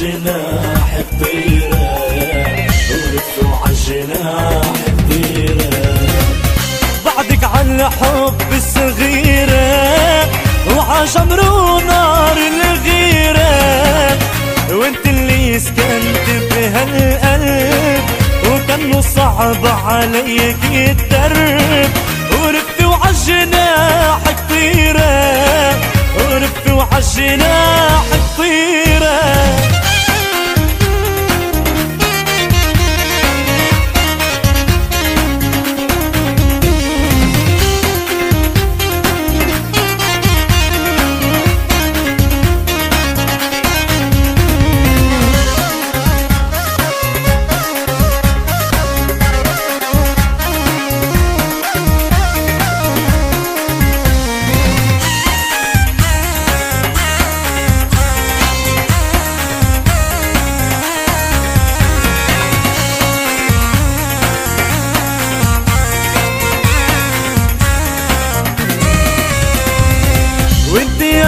جناح طيرة ورفوا عالجناح طيرة. بعدك عالحب الصغيرة وعجمر ونار الغيرة، وانت اللي سكنت بهالقلب وكانه صعب عليك الدرب، ورفوا عالجناح طيرة ورفوا عالجناح طيرة.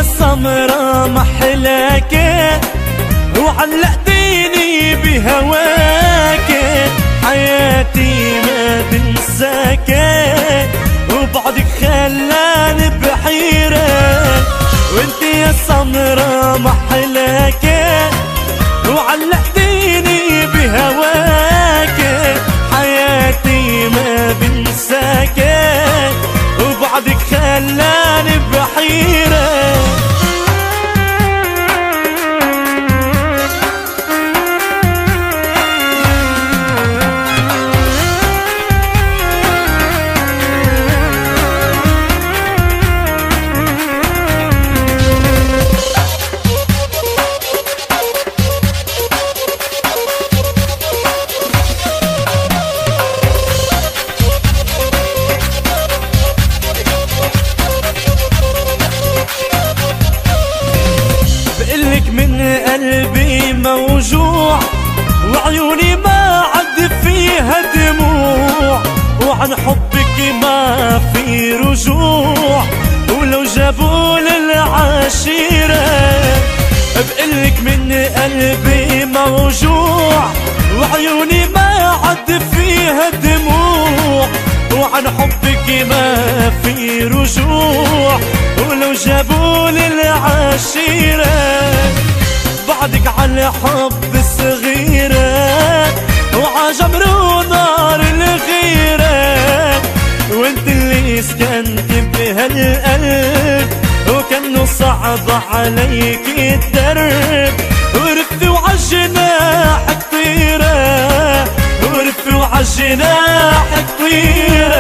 السمرة محلاك وعلقتيني بهواك، حياتي ما بنساك وبعدك خلاني بحيرة. وانت يا السمرة محلاك وعلقتيني بهواك، حياتي ما بنساك وبعدك خلاني بحيرة. من قلبي موجوع وعيوني ما عد فيها دموع، وعن حبك ما في رجوع ولو جابوا للعشيرة. بقلك من قلبي موجوع وعيوني ما عد فيها دموع، وعن حبك ما في رجوع ولو جابوا للعشيرة. بعدك على حب الصغيرة وعجمر ونار الغيرة، وانت اللي سكنت بهالقلب وكانه صعب عليك الدرب، ورفوا عالجناح طيرة ورفوا عالجناح طيرة.